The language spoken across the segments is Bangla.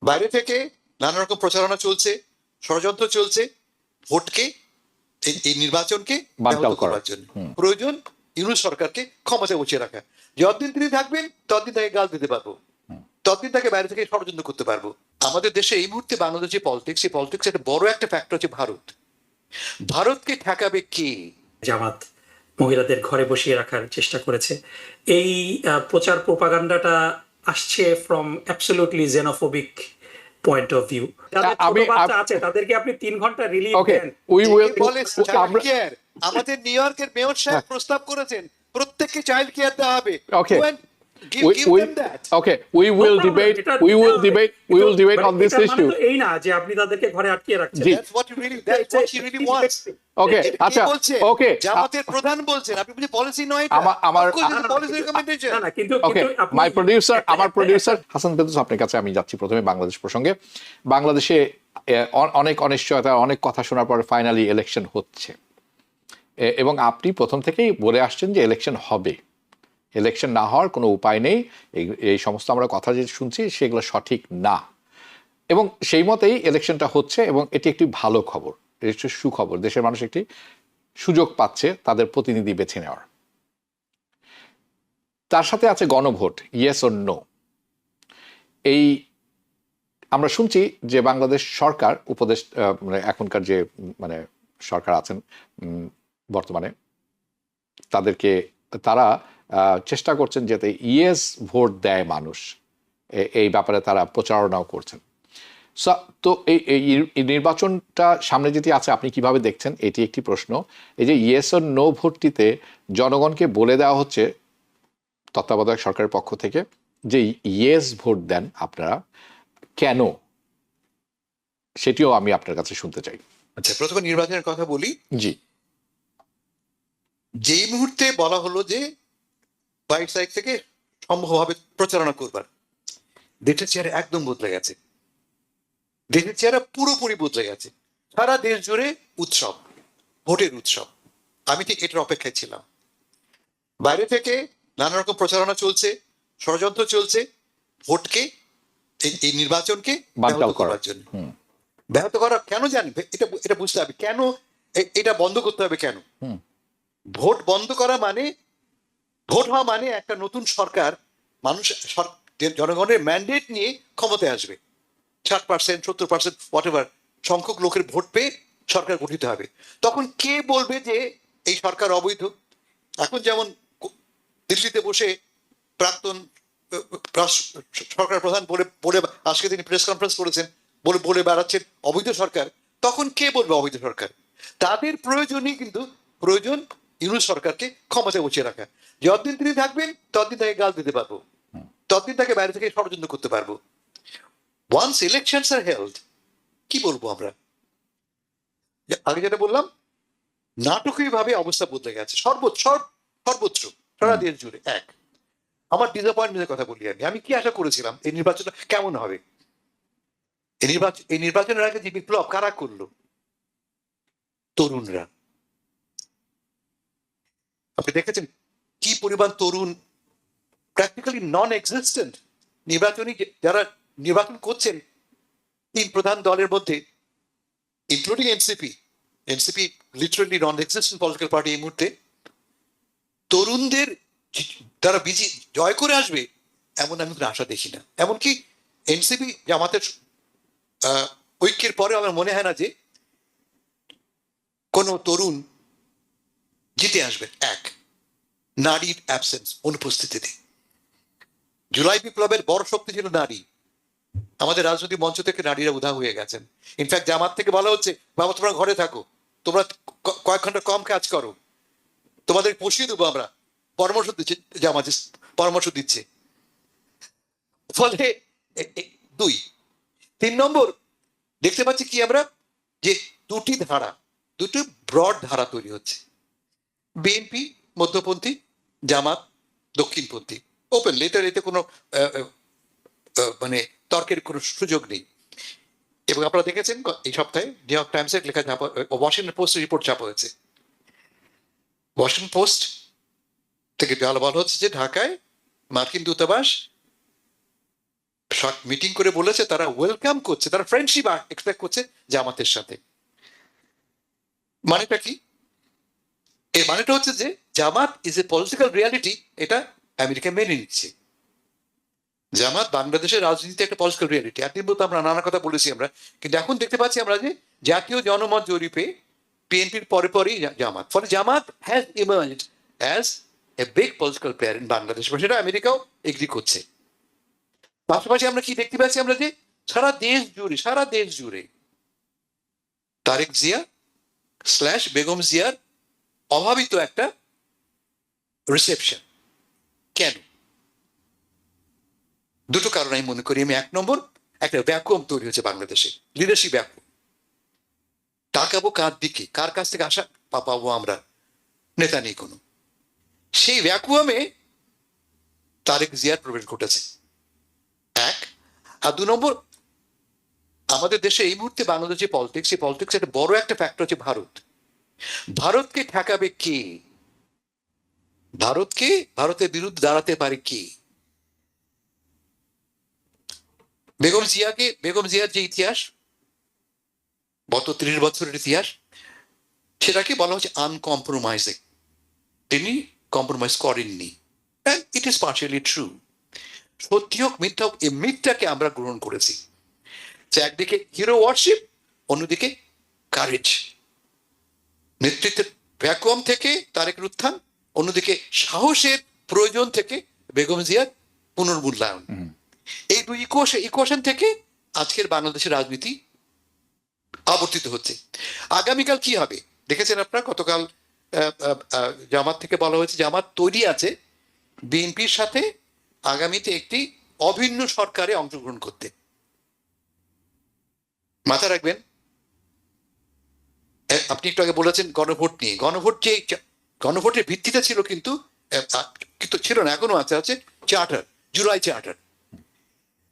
বাইরে থেকে নানা রকম প্রচারণা চলছে, ষড়যন্ত্র চলছে, ভোটকে এই নির্বাচনকে ব্যাহত করার জন্য। প্রয়োজন ইউনূস সরকারকে ক্ষমতায় বসিয়ে রাখা। যতদিন তিনি থাকবেন ততদিন তাকে গাল দিতে পারবো, ততদিন তাকে বাইরে থেকে ষড়যন্ত্র করতে পারবো। আমাদের দেশে এই মুহূর্তে বাংলাদেশ যে পলিটিক্স, এই পলিটিক্স একটা বড় একটা ফ্যাক্টর হচ্ছে ভারত। ভারতকে ঠেকাবে কে? জামাত মহিলাদের ঘরে বসিয়ে রাখার চেষ্টা করেছে। এই প্রচার প্রোপাগান্ডাটা আসছে from absolutely xenophobic point of view. যাদের ছোট বাচ্চা আছে তাদেরকে আপনি 3 ঘন্টা রিলিভ দেন। আমাদের নিউ ইয়র্কের মেয়র সাহেব প্রস্তাব করেছেন প্রত্যেককে চাইল্ড কেয়ার দেওয়া হবে। We will debate on this issue. এই না যে আপনি তাদেরকে ঘরে আটকিয়ে রাখছেন। That's what he really wants. আচ্ছা, জামাতের প্রধান বলছেন, আপনি বুঝি পলিসি নয়, আমার পলিসি রিকমেন্ডেশন। না কিন্তু আমার প্রোডিউসার হাসান ফেরদৌস, আপনার কাছে আমি যাচ্ছি প্রথমে বাংলাদেশ প্রসঙ্গে। বাংলাদেশে অনেক অনিশ্চয়তা, অনেক কথা শোনার পর ফাইনালি ইলেকশন হচ্ছে, এবং আপনি প্রথম থেকেই বলে আসছেন যে ইলেকশন হবে, ইলেকশন না হওয়ার কোনো উপায় নেই, এই সমস্ত আমরা কথা যে শুনছি সেগুলো সঠিক না, এবং সেই মতেই ইলেকশনটা হচ্ছে, এবং এটি একটি ভালো খবর, এটি একটি সুখবর। দেশের মানুষ একটি সুযোগ পাচ্ছে তাদের প্রতিনিধি বেছে নেওয়ার। তার সাথে আছে গণভোট, ইয়েস অর নো। এই আমরা শুনছি যে বাংলাদেশ সরকার মানে এখনকার যে মানে সরকার আছেন বর্তমানে, তারা চেষ্টা করছেন যাতে ইয়েস ভোট দেয় মানুষ, এই ব্যাপারে তারা প্রচারণাও করছেন। তো এই নির্বাচনটা সামনে যেটি আছে আপনি কিভাবে দেখছেন, এটি একটি প্রশ্ন। এই যে ইয়েস অর নো ভোটটিতে জনগণকে বলে দেওয়া হচ্ছে তত্ত্বাবধায়ক সরকারের পক্ষ থেকে যে ইয়েস ভোট দেন আপনারা, কেন, সেটিও আমি আপনার কাছে শুনতে চাই। আচ্ছা, প্রথমে নির্বাচনের কথা বলি। জি, যেই মুহূর্তে বলা হলো যে বাইট সাইড থেকে সম্ভবভাবে প্রচারণা করবার, দেশের চেহারা একদম বদলে গেছে, দেশের চেহারা পুরোপুরি বদলে গেছে। সারা দেশ জুড়ে উৎসব, ভোটের উৎসব। আমি ঠিক এটার অপেক্ষায় ছিলাম। বাইরে থেকে নানা রকম প্রচারণা চলছে, ষড়যন্ত্র চলছে, ভোটকে এই নির্বাচনকে ব্যাহত করার জন্য। ব্যাহত করা কেন জানি, এটা বুঝতে হবে কেন এটা বন্ধ করতে হবে। কেন ভোট বন্ধ করা মানে, ভোট হওয়া মানে একটা নতুন সরকার, মানুষ জনগণের ম্যান্ডেট নিয়ে ক্ষমতায় আসবে। 60%, 70%, হোয়াটএভার সংখ্যক লোকের ভোট পেয়ে সরকার গঠিত হবে। তখন কে বলবে যে এই সরকার অবৈধ? এখন যেমন দিল্লিতে বসে প্রাক্তন সরকার প্রধান বলে আজকে তিনি প্রেস কনফারেন্স করেছেন, বলে বেড়াচ্ছেন অবৈধ সরকার। তখন কে বলবে অবৈধ সরকার? তাদের প্রয়োজন ইউনূস সরকারকে ক্ষমতায় বসিয়ে রাখা। যতদিন তিনি থাকবেন ততদিন তাকে গাল দিতে পারবো, ততদিন তাকে বাইরে থেকে ষড়যন্ত্র করতে পারবো। ওয়ান্স ইলেকশনস আর হেল্ড, কি বলবো আমরা, আগে যেটা বললাম, নাটকীয় ভাবে অবস্থা বদলে গেছে সর্বত্র, সারা দেশ জুড়ে। আমার ডিসঅ্যাপয়েন্টমেন্টের কথা বলি। আমি কি আশা করেছিলাম এই নির্বাচনটা কেমন হবে? এই নির্বাচনের আগে যে বিপ্লব কারা করলো? তরুণরা। আপনি দেখেছেন কি পরিমাণ তরুণ প্র্যাকটিক্যালি নন এক্সিস্টেন্ট নির্বাচনী, যারা নির্বাচন করছেন 3 প্রধান দলের মধ্যে, ইনক্লুডিং এনসিপি লিটারালি নন এক্সিস্টেন্ট পলিটিক্যাল পার্টি এই মুহূর্তে। তরুণদের তারা জয় করে আসবে এমন আমি কোনো আশা দেখি না। এমনকি এনসিপি জামাতের ঐক্যের পরে আমার মনে হয় না যে কোন তরুণ জিতে আসবে। নারীর অ্যাবসেন্স, অনুপস্থিতিতে। জুলাই বিপ্লবের বড় শক্তি ছিল নারী। আমাদের রাজনৈতিক মঞ্চ থেকে নারীরা উধাও হয়ে গেছেন। ইনফ্যাক্ট জামাত থেকে বলা হচ্ছে, বাবা তোমরা ঘরে থাকো, তোমরা কয়েক ঘন্টা কম কাজ করো, তোমাদের পুষিয়ে দেবো আমরা, পরামর্শ দিচ্ছে, জামাত পরামর্শ দিচ্ছে। ফলে 2 3 নম্বর দেখতে পাচ্ছি কি আমরা, যে দুটি ব্রড ধারা তৈরি হচ্ছে। বিএনপি মধ্যপন্থী, জামাত দক্ষিণপন্থী। ওপেনলি, এতে কোনো মানে তর্কের কোনো সুযোগ নেই। এবং আপনারা দেখেছেন এই সপ্তাহে নিউ ইয়র্ক টাইমসের লেখা ছাপা, ওয়াশিংটন পোস্ট রিপোর্ট ছাপা হয়েছে। ওয়াশিংটন পোস্ট থেকে বলা হচ্ছে যে ঢাকায় মার্কিন দূতাবাস মিটিং করে বলেছে তারা ওয়েলকাম করছে, তারা ফ্রেন্ডশিপ এক্সপেক্ট করছে জামাতের সাথে। মানেটা কি? এর মানেটা হচ্ছে যে জামাত ইজ এ পলিটিক্যাল রিয়ালিটি, এটা আমেরিকা মেনে নিচ্ছে। জামাত বাংলাদেশের রাজনীতিতে একটা পলিটিক্যাল রিয়ালিটি। একদিন বলতে আমরা নানা কথা বলেছি আমরা, কিন্তু এখন দেখতে পাচ্ছি আমরা যে জাতীয় জনমত জরিপে বিএনপির পরে পরেই জামাত, ফলে Jamaat has emerged as a big political player in Bangladesh, সেটা আমেরিকাও এগ্রি করছে। পাশাপাশি আমরা কি দেখতে পাচ্ছি আমরা যে সারা দেশ জুড়ে তারেক জিয়া / বেগম জিয়ার অভাবিত একটা রিসেপশন। কেন? দুটো কারণ আমি মনে করি। আমি এক নম্বর, একটা ভ্যাকুয়াম তৈরি হচ্ছে বাংলাদেশে, লিডারশিপ ভ্যাকুয়াম। তাকাবো কার দিকে, কার কাছ থেকে আশা পাবো আমরা, নেতা নেই কোনো। সেই ভ্যাকুয়ামে তারেক জিয়ার প্রবেশ ঘটেছে, এক। আর 2 নম্বর, আমাদের দেশে এই মুহূর্তে বাংলাদেশ যে পলিটিক্স, এই পলিটিক্স একটা বড় একটা ফ্যাক্টর হচ্ছে ভারত। ভারতকে ঠেকাবে কে? ভারতের বিরুদ্ধে দাঁড়াতে পারে কে? বেগম জিয়ার যে ইতিহাস, গত 30 বছরের ইতিহাস, সেটাকে বলা হচ্ছে আনকম্প্রোমাইজিং। তিনি কম্প্রোমাইজ করেননি, ইট ইজ পার্শিয়ালি ট্রু। সত্যি হোক মিথ্যা হোক, এই মিথটাকে আমরা গ্রহণ করেছি। যে একদিকে হিরো ওয়ার্শিপ, অন্যদিকে কারেজ। নেতৃত্বের ভ্যাকুয়াম থেকে তারেকের উত্থান, অন্যদিকে সাহসের প্রয়োজন থেকে বেগম জিয়ার পুনর্মূল্যায়ন। এই দুই ইকুয়েশন থেকে আজকের বাংলাদেশের রাজনীতি আবর্তিত হচ্ছে। আগামীকাল কি হবে দেখেছেন আপনারা? গতকাল জামাত থেকে বলা হয়েছে জামাত তৈরি আছে বিএনপির সাথে আগামীতে একটি অভিন্ন সরকারে অংশগ্রহণ করতে। মাথা রাখবেন। আপনি একটু আগে বলেছেন গণভোট নিয়ে। গণভোটের ভিত্তিতে ছিল কিন্তু ছিল না, এখনো আছে charter, July charter.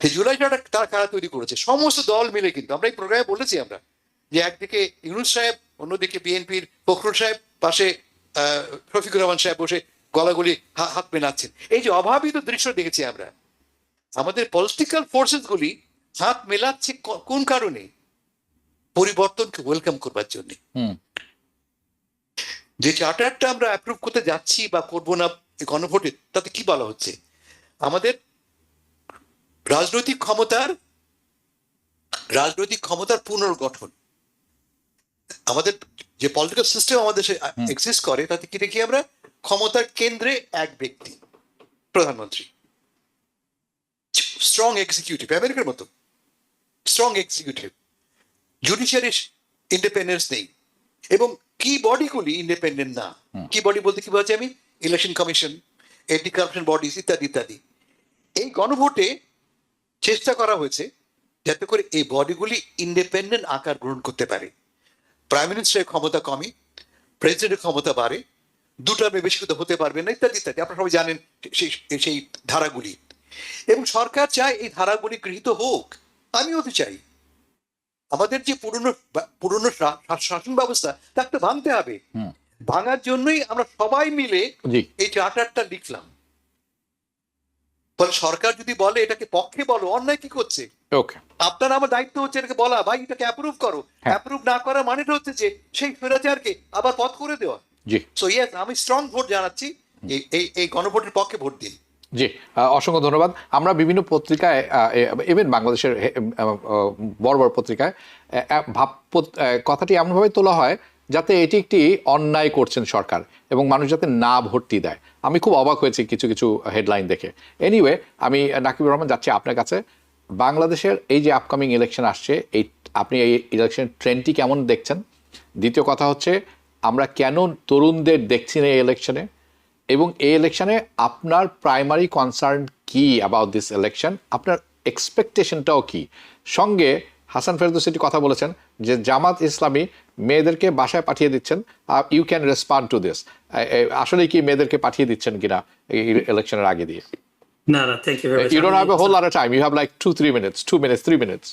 July charter তারা কারা তৈরি করেছে? সমস্ত দল মিলে। কিন্তু আমরা এই প্রোগ্রামে বলেছি আমরা যে একদিকে ইউনূস সাহেব, অন্যদিকে বিএনপির ফখরুল সাহেব, পাশে শফিকুর রহমান সাহেব বসে গলাগলি হাত মেলাচ্ছেন। এই যে অভাবিত দৃশ্য দেখেছি আমরা, আমাদের পলিটিক্যাল ফোর্সেস গুলি হাত মেলাচ্ছে কোন কারণে? পরিবর্তনকে ওয়েলকাম করবার জন্য। যে চার্টারটা আমরা অ্যাপ্রুভ করতে যাচ্ছি বা করবো না গণভোটে, তাতে কি বলা হচ্ছে? আমাদের রাজনৈতিক ক্ষমতার পুনর্গঠন। আমাদের যে পলিটিক্যাল সিস্টেম আমাদের এক্সিস্ট করে, তাতে কি দেখি আমরা? ক্ষমতার কেন্দ্রে এক ব্যক্তি, প্রধানমন্ত্রী, স্ট্রং এক্সিকিউটিভ, আমেরিকার মতো স্ট্রং এক্সিকিউটিভ। জুডিশিয়ারির ইন্ডিপেন্ডেন্স নেই, এবং কি বডিগুলি ইন্ডিপেন্ডেন্ট না। কি বডি বলতে কি বলছি আমি? Election commission, anti corruption bodies, ইত্যাদি ইত্যাদি। এই গণভোটে চেষ্টা করা হয়েছে যাতে করে এই বডিগুলি ইন্ডিপেন্ডেন্ট আকার গ্রহণ করতে পারে। প্রাইম মিনিস্টারের ক্ষমতা কমে, প্রেসিডেন্টের ক্ষমতা বাড়ে, 2 টার্মে বেশি হতে পারবে না, ইত্যাদি ইত্যাদি। আপনারা সবাই জানেন সেই ধারাগুলি, এবং সরকার চায় এই ধারাগুলি গৃহীত হোক। আমিও তো চাই। আমাদের যে পুরনো শাসন ব্যবস্থা, তাকে ভাঙতে হবে। ভাঙার জন্যই আমরা সবাই মিলে এই চার্টারটা লিখলাম। ফলে সরকার যদি বলে এটাকে পক্ষে বলো, অন্যায় কি করছে? আপনার আমার দায়িত্ব হচ্ছে এটাকে বলা, ভাই এটাকে অ্যাপ্রুভ করো। অ্যাপ্রুভ না করা মানেটা হচ্ছে যে সেই স্বৈরাচারকে আবার পথ করে দেওয়া। সো ইয়েস, আমি স্ট্রং ভোট জানাচ্ছি, এই গণভোটের পক্ষে ভোট দিন। জি, অসংখ্য ধন্যবাদ। আমরা বিভিন্ন পত্রিকায়, ইভেন বাংলাদেশের বড় বড় পত্রিকায় কথাটি এমনভাবে তোলা হয় যাতে এটি একটি অন্যায় করছেন সরকার, এবং মানুষ যাতে না ভর্তি দেয়। আমি খুব অবাক হয়েছি কিছু কিছু হেডলাইন দেখে। এনিওয়ে, আমি নাকিবুর রহমান যাচ্ছি আপনার কাছে। বাংলাদেশের এই যে আপকামিং ইলেকশন আসছে, আপনি এই ইলেকশন ট্রেন্ডটি কেমন দেখছেন? দ্বিতীয় কথা হচ্ছে, আমরা কেন তরুণদের দেখছি না এই ইলেকশনে, এবং এই ইলেকশনে আপনার প্রাইমারি কনসার্ন কি অ্যাবাউট দিস ইলেকশন, আপনার এক্সপেকটেশনটাও কি? সঙ্গে হাসান ফেরদৌসী কথা বলেছেন যে জামাত ইসলামী মেয়েদেরকে বাসায় পাঠিয়ে দিচ্ছেন। You can respond to this. আসলে কি মেয়েদেরকে পাঠিয়ে দিচ্ছেন কিনা এই ইলেকশনের আগে দিয়ে? না, thank you very much. You don't have a whole lot of time. You have like 2-3 minutes. 2 minutes, 3 minutes.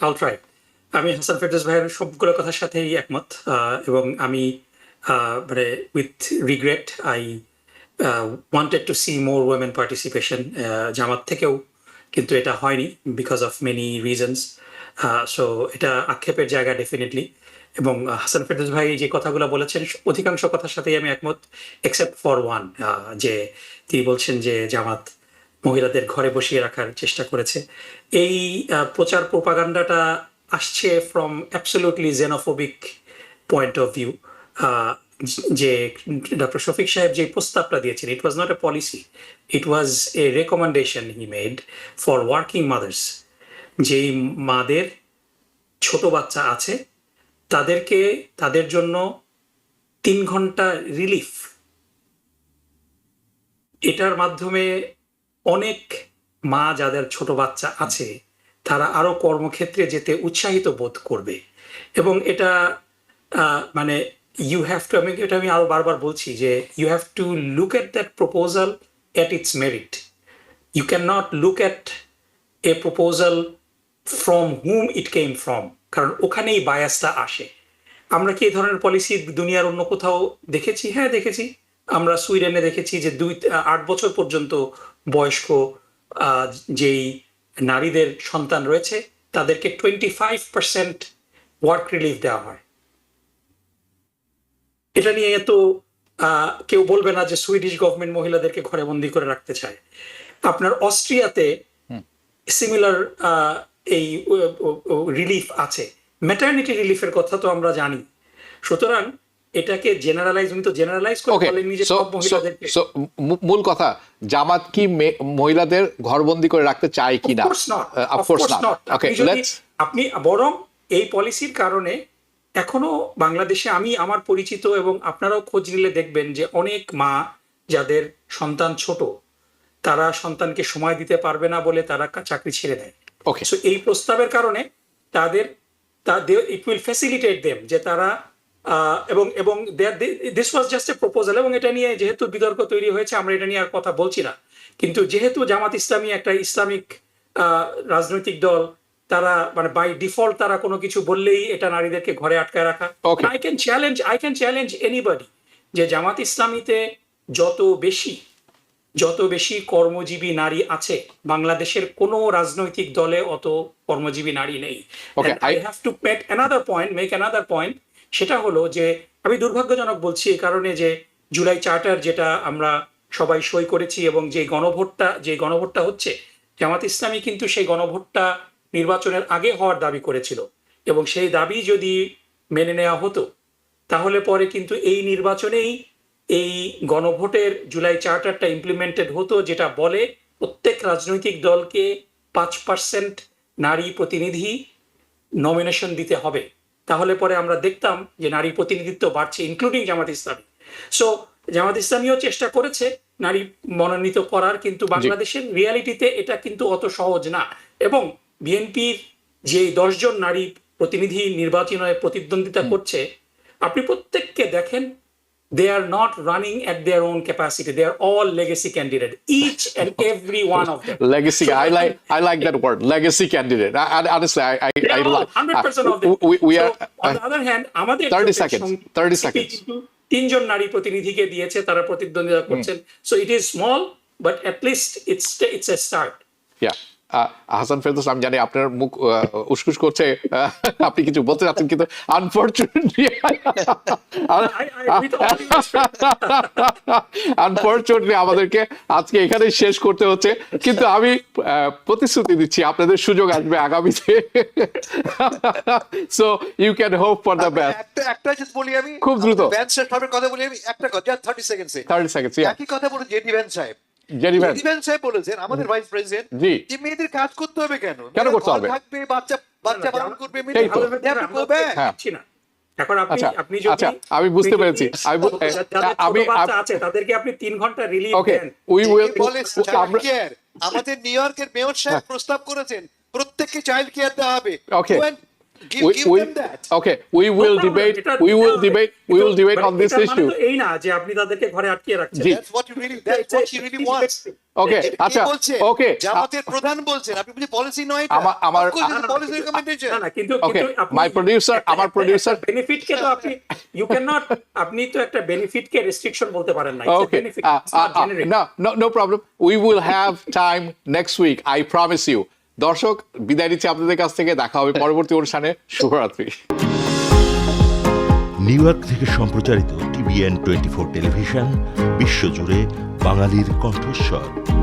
I'll try. আমি হাসান ফেরদৌস ভাইয়ের সবগুলো কথার সাথেই একমত, এবং আমি মানে with regret I wanted to see more women participation. জামাত থেকেও কিন্তু এটা হয়নি because of many reasons. So এটা আক্ষেপের জায়গা ডেফিনেটলি। এবং হাসান ফেরদৌস ভাই যে কথাগুলো বলেছেন অধিকাংশ কথার সাথেই আমি একমত, এক্সেপ্ট ফর ওয়ান, যে তিনি বলছেন যে জামাত মহিলাদের ঘরে বসিয়ে রাখার চেষ্টা করেছে। এই প্রচার প্রোপাগান্ডাটা আসছে from absolutely xenophobic point of view. যে ডক্টর শফিক সাহেব যে প্রস্তাবটা দিয়েছেন, it was not a policy, it was a recommendation he made for working mothers. যেই মাদের ছোট বাচ্চা আছে তাদেরকে, তাদের জন্য 3 ঘন্টা রিলিফ, এটার মাধ্যমে অনেক মা যাদের ছোট বাচ্চা আছে তারা আরো কর্মক্ষেত্রে যেতে উৎসাহিত বোধ করবে। এবং এটা মানে ইউ হ্যাভ টু, আমি আরো বারবার বলছি যে you have to look at that proposal at its merit. You can not look at a proposal from whom it came from, কারণ ওখানেই বায়াসটা আসে। আমরা কি এই ধরনের পলিসি দুনিয়ার অন্য কোথাও দেখেছি? হ্যাঁ দেখেছি। আমরা সুইডেনে দেখেছি যে 8 বছর পর্যন্ত বয়স্ক যেই নারীদের সন্তান রয়েছে তাদেরকে 25% ওয়ার্ক রিলিফ দেওয়া হয়। এটা নিয়ে তো কেউ বলবে না যে সুইডিশ গভর্নমেন্ট মহিলাদেরকে ঘরে বন্দি করে রাখতে চায়। আপনার অস্ট্রিয়াতে সিমিলার এই রিলিফ আছে। ম্যাটারনিটি রিলিফের কথা তো আমরা জানি। সুতরাং এটাকে জেনারেলাইজ, উনি তো জেনারেলাইজ করে বলেন নিজে সব মহিলাদেরকে। মূল কথা, জামাত কি মহিলাদের ঘরবন্দি করে রাখতে চায় কিনা? Of course not. আপনি বরং এই পলিসির কারণে এখনো বাংলাদেশে আমি আমার পরিচিত এবং আপনারাও খোঁজ নিলে দেখবেন যে অনেক মা যাদের সন্তান ছোট তারা সন্তানকে সময় দিতে পারবে না বলে তারা চাকরি ছেড়ে দেয়। সো এই প্রস্তাবের কারণে তাদের ইট উইল ফ্যাসিলিটেট দেম যে তারা এবং this was just a proposal. এবং এটা নিয়ে যেহেতু বিতর্ক তৈরি হয়েছে আমরা এটা নিয়ে আর কথা বলছি না, কিন্তু যেহেতু জামাত ইসলামী একটা ইসলামিক রাজনৈতিক দল, তারা মানে বাই ডিফল্ট তারা কোনো কিছু বললেই এটা নারীদেরকে ঘরে আটকায় রাখা। আই ক্যান চ্যালেঞ্জ এনিবডি যে জামাত ইসলামীতে যত বেশি কর্মজীবী নারী আছে বাংলাদেশের কোনো রাজনৈতিক দলে অত কর্মজীবী নারী নেই। I have to make another point, সেটা হলো যে আমি দুর্ভাগ্যজনক বলছি এই কারণে যে জুলাই চার্টার যেটা আমরা সবাই সই করেছি এবং যে গণভোটটা হচ্ছে, জামাত ইসলামী কিন্তু সেই গণভোটটা নির্বাচনের আগে হওয়ার দাবি করেছিল এবং সেই দাবি যদি মেনে নেওয়া হতো তাহলে পরে কিন্তু এই নির্বাচনেই এই গণভোটের জুলাই চার্টারটা ইমপ্লিমেন্টেড হতো, যেটা বলে প্রত্যেক রাজনৈতিক দলকে 5% নারী প্রতিনিধি নমিনেশন দিতে হবে। তাহলে পরে আমরা দেখতাম যে নারী প্রতিনিধিত্ব বাড়ছে, ইনক্লুডিং জামাত ইসলামী। সো জামাত ইসলামীও চেষ্টা করেছে নারী মনোনীত করার, কিন্তু বাংলাদেশের রিয়ালিটিতে এটা কিন্তু অত সহজ না। এবং বিএনপির যে 10 জন নারী প্রতিনিধি নির্বাচনে প্রতিদ্বন্দ্বিতা করছে, আপনি প্রত্যেককে দেখেন, they are not running at their own capacity, they are all legacy candidate, each and every one of them. Legacy, so I like that word, legacy candidate. Honestly, I like 100% of them. We so, are on the other hand, আমাদের 30 seconds 3 জন নারী প্রতিনিধিকে দিয়েছে, তারা প্রতিদ্বন্দ্বিতা করছেন। So it is small, but at least it's a start. Yeah. Hasan Ferdous, আমি জানি আপনার মুখ উসকুস করছে, আপনি কিছু বলতে চাচ্ছেন, কিন্তু আনফরচুনেটলি আমাদেরকে আজকে এখানে শেষ করতে হচ্ছে। কিন্তু আমি প্রতিশ্রুতি দিচ্ছি আপনাদের সুযোগ আসবে আগামীতে। So you can hope for the best. একটা জাস্ট বলি আমি, খুব দ্রুত ভ্যান্স সাহেবের কথা বলি আমি, একটা কথা 30 সেকেন্ডসে একই কথা বলে জেডি ভ্যান্স সাহেব বলেছেন, আমাদের ভাইস প্রেসিডেন্ট, যে মেয়েদের কাজ করতে হবে কেন করতে হবে, থাকবে বাচ্চা পালন করবে, এখন আপনি যদি আমি বুঝতে পেরেছি, তাদেরকে আপনি 3 ঘন্টা রিলিফ দেন। আমাদের নিউ ইয়র্কের মেয়র সাহেব প্রস্তাব করেছেন প্রত্যেককে চাইল্ড কেয়ার দেওয়া হবে। Give them that. Okay, we will No problem, debate. We will debate on this এটার মানে issue. তো এই না যে আপনি তাদেরকে ঘরে আটকে রাখছেন। জি। That's what she really wants. Okay, এটা কে আচ্ছা, বলছে? okay. জামাতের প্রধান বলছেন, আপনি বলছেন পলিসি নয় এটা। আমার- Of course, না, it's না, policy কিন্তু- recommendation. না, না, কিন্তু Okay, আপনি my producer, আমার producer. বেনিফিটকে তো আপনি you cannot আপনি তো একটা বেনিফিটকে রেস্ট্রিকশন বলতে পারেন না। It's a Okay, benefit, it's not generic. no problem. We will have time next week. I promise you. দর্শক, বিদায় নিচ্ছি আপনাদের কাছ থেকে। দেখা হবে পরবর্তী অনুষ্ঠানে। শুভরাত্রি। নিউ ইয়র্ক থেকে সম্প্রচারিত TVN 24 টেলিভিশন বিশ্বজুড়ে বাঙালির কণ্ঠস্বর।